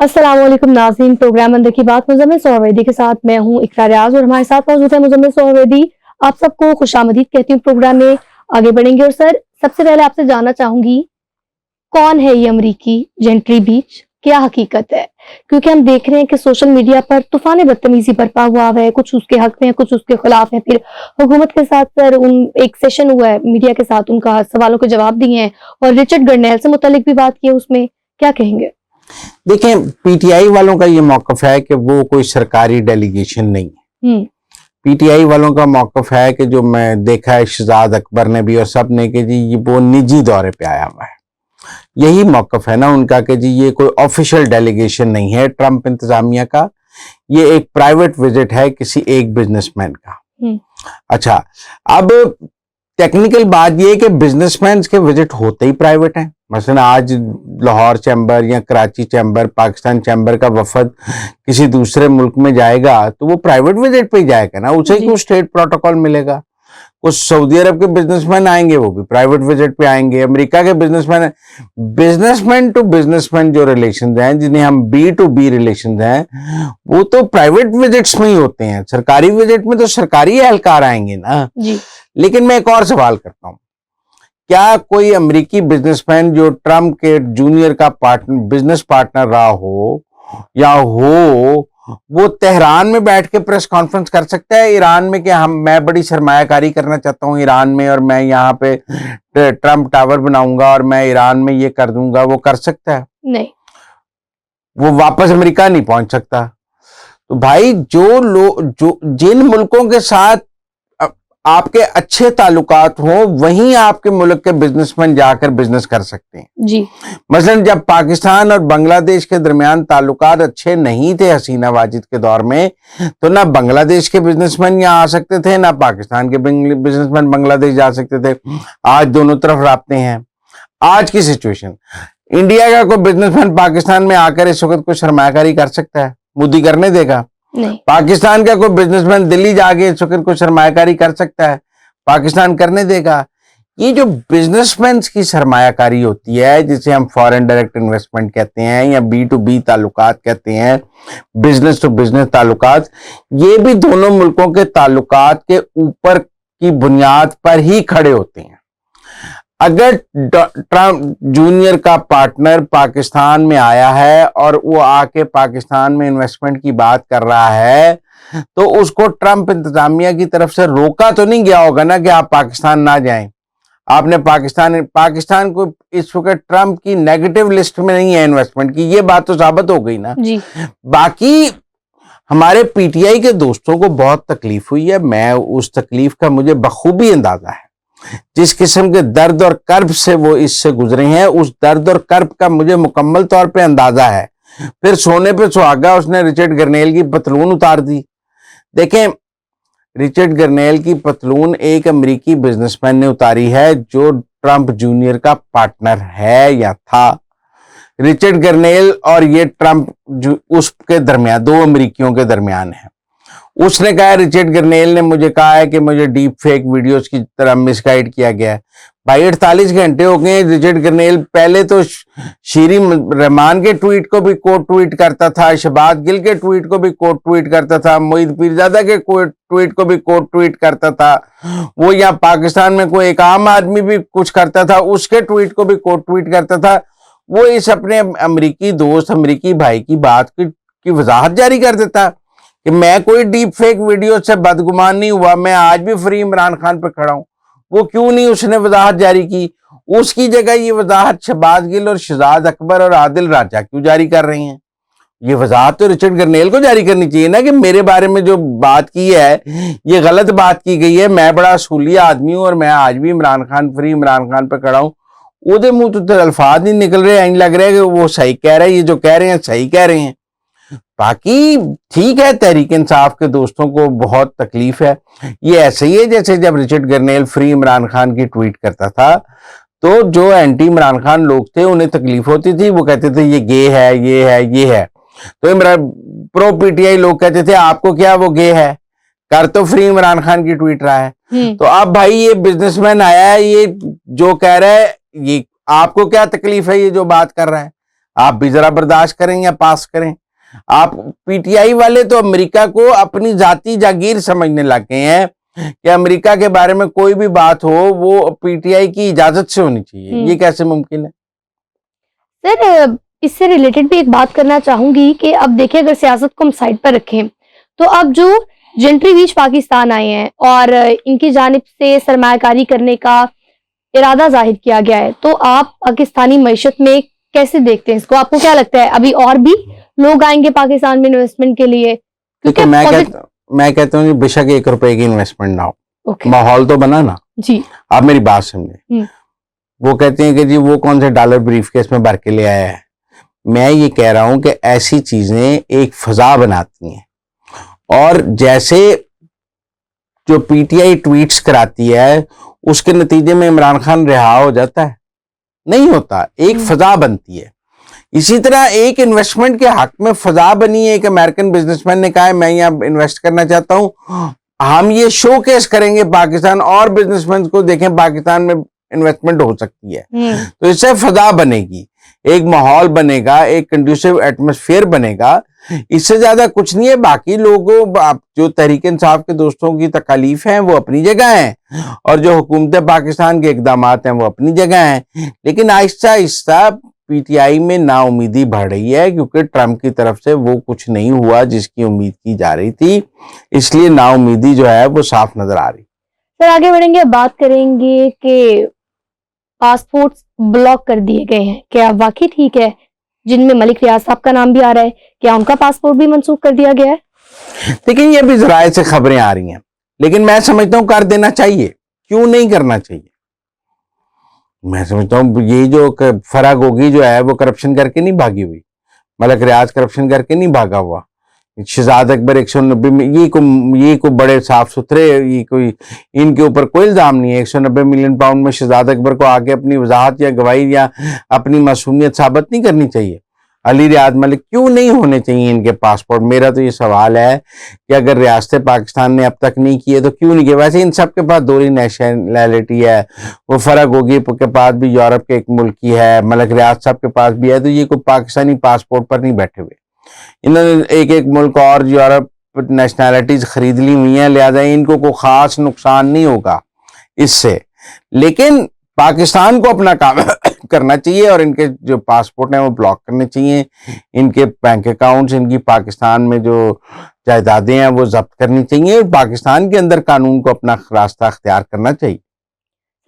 अस्सलाम वालेकुम नाज़रीन, प्रोग्राम अंदर की बात मुज़म्मिल सोहरवर्दी के साथ मैं हूं इकरा रियाज और हमारे साथ मौजूद है मुज़म्मिल सोहरवर्दी। आप सबको खुशामदीद कहती हूँ। प्रोग्राम में आगे बढ़ेंगे और सर सबसे पहले आपसे जानना चाहूंगी, कौन है ये अमरीकी जेंट्री बीच, क्या हकीकत है? क्योंकि हम देख रहे हैं कि सोशल मीडिया पर तूफान बदतमीजी बरपा हुआ है, कुछ उसके हक में है, कुछ उसके खिलाफ है। फिर हुकूमत के साथ सर उन एक सेशन हुआ है मीडिया के साथ, उनका सवालों के जवाब दिए हैं और रिचर्ड गर्नेल से मुतालिक भी बात की है। उसमें क्या कहेंगे? देखें, पीटीआई वालों का ये मौकफ है कि वो कोई सरकारी डेलीगेशन नहीं है। पीटीआई वालों का मौकफ है कि जो मैं देखा है शहजाद अकबर ने भी और सब ने कि जी ये वो निजी दौरे पे आया हुआ है। यही मौकफ है ना उनका कि जी ये कोई ऑफिशियल डेलीगेशन नहीं है ट्रंप इंतजामिया का, ये एक प्राइवेट विजिट है किसी एक बिजनेसमैन का। अच्छा, अब टेक्निकल बात ये है कि बिजनेसमैन के विजिट होते ही प्राइवेट हैं। मसलन आज लाहौर चैम्बर या कराची चैम्बर, पाकिस्तान चैम्बर का वफद किसी दूसरे मुल्क में जाएगा तो वो प्राइवेट विजिट पे ही जाएगा ना, उसे क्यों स्टेट प्रोटोकॉल मिलेगा। कुछ सऊदी अरब के बिजनेसमैन आएंगे वो भी प्राइवेट विजिट पे आएंगे, अमेरिका के बिजनेसमैन टू बिजनेसमैन जो रिलेशन हैं, जिन्हें हम बी टू बी रिलेशन हैं, वो तो प्राइवेट विजिट्स में ही होते हैं। सरकारी विजिट में तो सरकारी एहलकार आएंगे ना जी। लेकिन मैं एक और सवाल करता हूं, क्या कोई अमेरिकी बिजनेसमैन जो ट्रम्प के जूनियर का बिजनेस पार्टनर रहा हो या हो, वो तेहरान में बैठ के प्रेस कॉन्फ्रेंस कर सकता है ईरान में कि मैं बड़ी सरमायाकारी करना चाहता हूं ईरान में और मैं यहाँ पे ट्रम्प टावर बनाऊंगा और मैं ईरान में ये कर दूंगा? वो कर सकता है? नहीं। वो वापस अमेरिका नहीं पहुंच सकता। तो भाई जो जिन मुल्कों के साथ आपके अच्छे ताल्लुकात हो वहीं आपके मुल्क के बिजनेसमैन जाकर बिजनेस कर सकते हैं जी। मसलन जब पाकिस्तान और बांग्लादेश के दरमियान ताल्लुकात अच्छे नहीं थे हसीना वाजिद के दौर में, तो ना बांग्लादेश के बिजनेसमैन यहाँ आ सकते थे ना पाकिस्तान के बिजनेसमैन बांग्लादेश जा सकते थे। आज दोनों तरफ राब्ते हैं। आज की सिचुएशन, इंडिया का कोई बिजनेसमैन पाकिस्तान में आकर इस वक्त कोई सरमायाकारी कर सकता है? मोदी करने देगा? नहीं। पाकिस्तान का कोई बिजनेसमैन दिल्ली जाके इस वक्त कोई सरमायाकारी कर सकता है? पाकिस्तान करने देगा? ये जो बिजनेसमैन की सरमायाकारी होती है, जिसे हम फॉरेन डायरेक्ट इन्वेस्टमेंट कहते हैं या बी टू बी ताल्लुकात कहते हैं, बिजनेस टू बिजनेस ताल्लुकात, ये भी दोनों मुल्कों के ताल्लुकात के ऊपर की बुनियाद पर ही खड़े होते हैं। अगर ट्रम्प जूनियर का पार्टनर पाकिस्तान में आया है और वो आके पाकिस्तान में इन्वेस्टमेंट की बात कर रहा है, तो उसको ट्रम्प इंतजामिया की तरफ से रोका तो नहीं गया होगा ना कि आप पाकिस्तान ना जाएं। आपने पाकिस्तान को इस वक्त ट्रम्प की नेगेटिव लिस्ट में नहीं है इन्वेस्टमेंट की, ये बात तो साबित हो गई ना जी। बाकी हमारे पीटीआई के दोस्तों को बहुत तकलीफ हुई है, मैं उस तकलीफ का मुझे बखूबी अंदाजा है। जिस किस्म के दर्द और कर्ब से वो इससे गुजरे हैं, उस दर्द और कर्ब का मुझे मुकम्मल तौर पे अंदाजा है। फिर सोने पे सुहागा उसने रिचर्ड गर्नेल की पतलून उतार दी। देखें, रिचर्ड गर्नेल की पतलून एक अमेरिकी बिजनेसमैन ने उतारी है जो ट्रंप जूनियर का पार्टनर है या था। रिचर्ड गर्नेल और ये ट्रंप उसके दरमियान, दो अमेरिकियों के दरमियान है। उसने कहा, रिचर्ड गर्नेल ने मुझे कहा है कि मुझे डीप फेक वीडियोस की तरह मिसगाइड किया गया है। भाई 48 घंटे हो गए। रिचर्ड गर्नेल पहले तो शीरी रहमान के ट्वीट को भी कोट ट्वीट करता था, शहबाज गिल के ट्वीट को भी कोट ट्वीट करता था, मोईद पीरजादा के ट्वीट को भी कोट ट्वीट करता था। वो यहाँ पाकिस्तान में कोई एक आम आदमी भी कुछ करता था, उसके ट्वीट को भी कोट ट्वीट करता था। वो इस अपने अमेरिकी दोस्त, अमेरिकी भाई की बात की वजाहत जारी कर देता कि मैं कोई डीप फेक वीडियो से बदगुमान नहीं हुआ, मैं आज भी फ्री इमरान खान पे खड़ा हूं। वो क्यों नहीं उसने वजाहत जारी की? उसकी जगह ये वजाहत शहबाज गिल और शहजाद अकबर और आदिल राजा क्यों जारी कर रही हैं? ये वजाहत तो रिचर्ड गर्नेल को जारी करनी चाहिए ना कि मेरे बारे में जो बात की है ये गलत बात की गई है, मैं बड़ा असूली आदमी हूं और मैं आज भी फ्री इमरान खान पे खड़ा हूं। उधर मुंह तो अल्फाज नहीं निकल रहे, ऐसा लग रहा है कि वो सही कह रहे हैं, ये जो कह रहे हैं सही कह रहे हैं। बाकी ठीक है, तहरीक इंसाफ के दोस्तों को बहुत तकलीफ है। ये ऐसे ही है जैसे जब रिचर्ड गर्नेल फ्री इमरान खान की ट्वीट करता था तो जो एंटी इमरान खान लोग थे उन्हें तकलीफ होती थी, वो कहते थे ये गे है, ये है, ये है। तो इमरान प्रो पीटीआई लोग कहते थे आपको क्या वो गे है, कर तो फ्री इमरान खान की ट्वीट रहा है। तो अब भाई ये बिजनेसमैन आया है, ये जो कह रहा है, ये आपको क्या तकलीफ है ये जो बात कर रहा है? आप भी जरा बर्दाश्त करें या पास करें। आप पीटीआई वाले तो अमेरिका को अपनी जाति जागीर समझने लग गए हैं कि अमेरिका के बारे में कोई भी बात हो वो पीटीआई की इजाजत से होनी चाहिए। ये कैसे मुमकिन है? सर इससे रिलेटेड भी एक बात करना चाहूंगी कि अब देखिए, अगर सियासत को हम साइड पर रखें तो अब जो जेंट्री बीच पाकिस्तान आए हैं और इनकी जानिब से सरमायाकारी करने का इरादा जाहिर किया गया है, तो आप पाकिस्तानी मईशत में कैसे देखते हैं इसको? आपको क्या लगता है अभी और भी लोग आएंगे पाकिस्तान में इन्वेस्टमेंट के लिए? क्योंकि मैं कहता हूँ बेशक 1 रुपए की इन्वेस्टमेंट ना हो, माहौल तो बना ना जी। आप मेरी बात समझे। वो कहते हैं कि जी वो कौन से डॉलर ब्रीफकेस में भर के ले आया है। मैं ये कह रहा हूं कि ऐसी चीजें एक फजा बनाती हैं, और जैसे जो पीटीआई ट्वीट्स कराती है उसके नतीजे में इमरान खान रिहा हो जाता है? नहीं होता, एक फजा बनती है। इसी तरह एक इन्वेस्टमेंट के हक में फजा बनी है। एक अमेरिकन बिजनेसमैन ने कहा है मैं यहाँ इन्वेस्ट करना चाहता हूँ, हम ये शोकेस करेंगे पाकिस्तान और बिजनेसमैन को, देखें पाकिस्तान में इन्वेस्टमेंट हो सकती है। तो इससे फजा बनेगी, एक माहौल बनेगा, एक कंड्यूसिव एटमॉस्फेयर बनेगा। इससे ज्यादा कुछ नहीं है। बाकी लोगों जो तहरीक इंसाफ के दोस्तों की तकालीफ हैं वो अपनी जगह हैं, और जो हुकूमत पाकिस्तान के इकदाम हैं वो अपनी जगह हैं। लेकिन आहिस्ता आहिस्ता पीटीआई में नाउमीदी बढ़ रही है, क्योंकि ट्रंप की तरफ से वो कुछ नहीं हुआ जिसकी उम्मीद की जा रही थी, इसलिए नाउमीदी जो है वो साफ नजर आ रही। सर आगे बढ़ेंगे, बात करेंगे कि पासपोर्ट ब्लॉक कर दिए गए हैं, क्या वाकई ठीक है? जिनमें मलिक रियाज साहब का नाम भी आ रहा है, क्या उनका पासपोर्ट भी मंसूख कर दिया गया है? लेकिन ये भी जराये से खबरें आ रही हैं, लेकिन मैं समझता हूं कर देना चाहिए। क्यों नहीं करना चाहिए? मैं समझता हूं ये जो फराग होगी जो है वो करप्शन करके नहीं भागी हुई, मलिक रियाज करप्शन करके नहीं भागा हुआ। शहजाद अकबर 190 में ये को बड़े साफ सुथरे, ये कोई इनके ऊपर कोई इल्जाम नहीं है। 190 मिलियन पाउंड में शहजाद अकबर को आके अपनी वजाहत या गवाही या अपनी मासूमियत साबित नहीं करनी चाहिए। अली रियाज मलिक क्यों नहीं होने चाहिए इनके पासपोर्ट? मेरा तो ये सवाल है कि अगर रियासत पाकिस्तान ने अब तक नहीं किए तो क्यों नहीं किए? वैसे इन सब के पास दोहरी नेशनैलिटी है। वो फर्क होगी के पास भी यूरोप के एक मुल्क की है, मलिक रियाज साहब के पास भी है, तो ये कोई पाकिस्तानी पासपोर्ट पर नहीं बैठे हुए। इन्होंने एक एक मुल्क और यूरोप नेशनैलिटीज खरीद ली हुई हैं, लिहाजा इनको कोई खास नुकसान नहीं होगा इससे। लेकिन पाकिस्तान को अपना काम करना चाहिए और इनके जो पासपोर्ट हैं वो ब्लॉक करने चाहिए। इनके बैंक अकाउंट्स, इनकी पाकिस्तान में जो जायदादें हैं वो जब्त करनी चाहिए, और पाकिस्तान के अंदर कानून को अपना रास्ता अख्तियार करना चाहिए।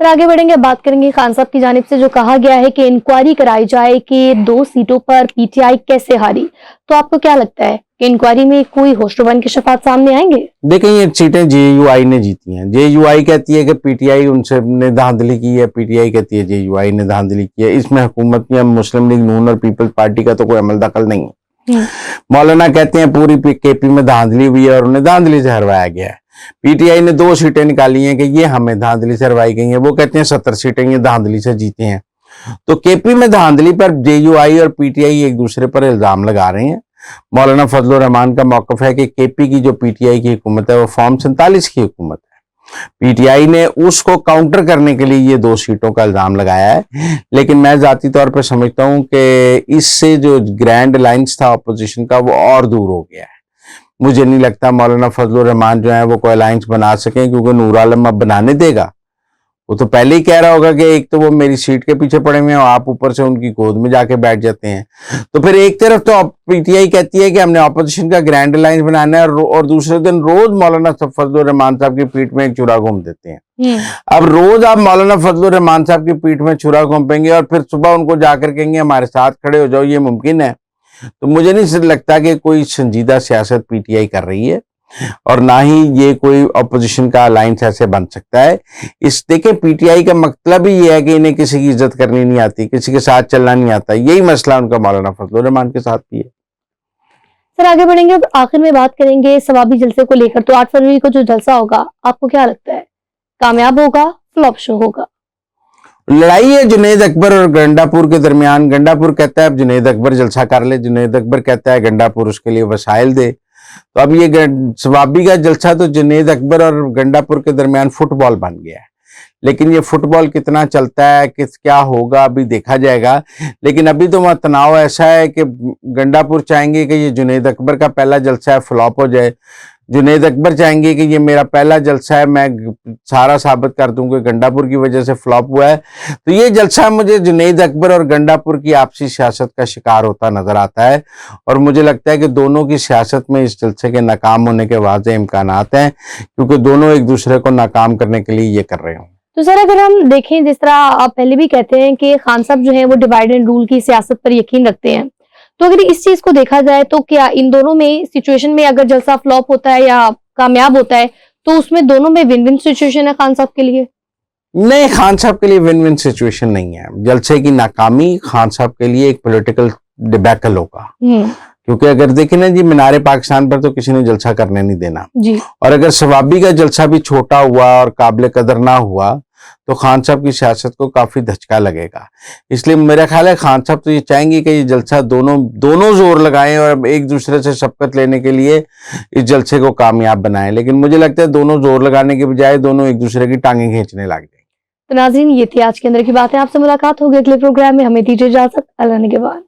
सर आगे बढ़ेंगे, बात करेंगे खान साहब की जानिब से जो कहा गया है कि इंक्वायरी कराई जाए कि 2 सीटों पर पीटीआई कैसे हारी, तो आपको क्या लगता है कि इंक्वायरी में कोई होशरुबान के शफात सामने आएंगे? देखें, ये सीटें जेयूआई ने जीती हैं। जेयूआई कहती है कि पीटीआई उनसे ने धांधली की है, पीटीआई कहती है जेयूआई ने धांधली की है। इसमें हुकूमत में मुस्लिम लीग नून और पीपल्स पार्टी का तो कोई अमल दखल नहीं है। मौलाना कहते हैं पूरी केपी में धांधली हुई है और उन्हें धांधली से हरवाया गया है। पीटीआई ने 2 सीटें निकाली हैं कि ये हमें धांधली से हरवाई गई हैं। वो कहते हैं 70 सीटें ये धांधली से जीते हैं। तो केपी में धांधली पर जेयूआई और पीटीआई एक दूसरे पर इल्जाम लगा रहे हैं। मौलाना फजलुर रहमान का मौकफ है कि केपी की जो पीटीआई की हुकूमत है वो फॉर्म 47 की हुकूमत है। पीटीआई ने उसको काउंटर करने के लिए ये 2 सीटों का इल्जाम लगाया है। लेकिन मैं जाती तौर पर समझता हूं कि इससे जो ग्रैंड अलायंस था अपोजिशन का वो और दूर हो गया है। मुझे नहीं लगता मौलाना फजलुर रहमान जो है वो कोई अलायंस बना सकें, क्योंकि नूर आलम अब बनाने देगा। वो तो पहले ही कह रहा होगा कि एक तो वो मेरी सीट के पीछे पड़े हुए हैं और आप ऊपर से उनकी गोद में जाके बैठ जाते हैं। तो फिर एक तरफ तो पीटीआई कहती है कि हमने ऑपोजिशन का ग्रैंड अलायंस बनाना है, और दूसरे दिन रोज मौलाना फजलुर रहमान साहब की पीठ में एक छुरा घूम देते हैं। अब रोज आप मौलाना फजलुर रहमान साहब की पीठ में छुरा घूमेंगे और फिर सुबह उनको जाकर कहेंगे हमारे साथ खड़े हो जाओ, ये मुमकिन है? तो मुझे नहीं लगता कि कोई संजीदा सियासत पीटीआई कर रही है, और ना ही ये कोई अपोजिशन का अलायंस ऐसे बन सकता है। इस देखें, पीटीआई का मतलब ही ये है कि इन्हें किसी की इज्जत करनी नहीं आती, किसी के साथ चलना नहीं आता। यही मसला उनका मौलाना फजलुर रहमान के साथ भी है। सर आगे बढ़ेंगे, अब आखिर में बात करेंगे सवाबी जलसे को लेकर। तो 8 फरवरी को जो जलसा होगा, आपको क्या लगता है, कामयाब होगा, फ्लॉप शो होगा? लड़ाई है जुनैद अकबर और गंडापुर के दरमियान। गंडापुर कहता है अब जुनैद अकबर जलसा कर ले, जुनैद अकबर कहता है गंडापुर उसके लिए वसाइल दे। तो अब ये सवाबी का जलसा तो जुनैद अकबर और गंडापुर के दरमियान फुटबॉल बन गया है। लेकिन ये फुटबॉल कितना चलता है, क्या होगा अभी देखा जाएगा। लेकिन अभी तो वहाँ तनाव ऐसा है कि गंडापुर चाहेंगे कि ये जुनैद अकबर का पहला जलसा है फ्लॉप हो जाए, जुनैद अकबर चाहेंगे कि ये मेरा पहला जलसा है, मैं सारा साबित कर दूं कि गंडापुर की वजह से फ्लॉप हुआ है। तो ये जलसा मुझे जुनैद अकबर और गंडापुर की आपसी सियासत का शिकार होता नजर आता है, और मुझे लगता है कि दोनों की सियासत में इस जलसे के नाकाम होने के वाज़ेह इम्कानात हैं, क्योंकि दोनों एक दूसरे को नाकाम करने के लिए ये कर रहे हों। तो सर अगर हम देखें, जिस तरह आप पहले भी कहते हैं कि खान साहब जो है वो डिवाइड एंड रूल की सियासत पर यकीन रखते हैं, तो अगर इस चीज को देखा जाए तो क्या इन दोनों में सिचुएशन में अगर जलसा फ्लॉप होता है या कामयाब होता है तो उसमें दोनों में विन विन सिचुएशन है खान साहब के लिए? नहीं, खान साहब के लिए विन विन सिचुएशन नहीं है। जलसे की नाकामी खान साहब के लिए एक पॉलिटिकल डिबैकल होगा, क्योंकि अगर देखें ना जी, मीनारे पाकिस्तान पर तो किसी ने जलसा करने नहीं देना जी। और अगर सवाबी का जलसा भी छोटा हुआ और काबिल कदर ना हुआ तो खान साहब की सियासत को काफी धचका लगेगा। इसलिए मेरा ख्याल है खान साहब तो ये चाहेंगे कि ये जलसा दोनों जोर लगाएं और एक दूसरे से शपथ लेने के लिए इस जलसे को कामयाब बनाएं, लेकिन मुझे लगता है दोनों जोर लगाने के बजाय दोनों एक दूसरे की टांगें खींचने लग जाएंगे। तो नाज़रीन, ये थी आज के अंदर की बातें। आपसे मुलाकात होगी अगले प्रोग्राम में। हमें दीजिए इजाजत। अल्लाह ने के बाद।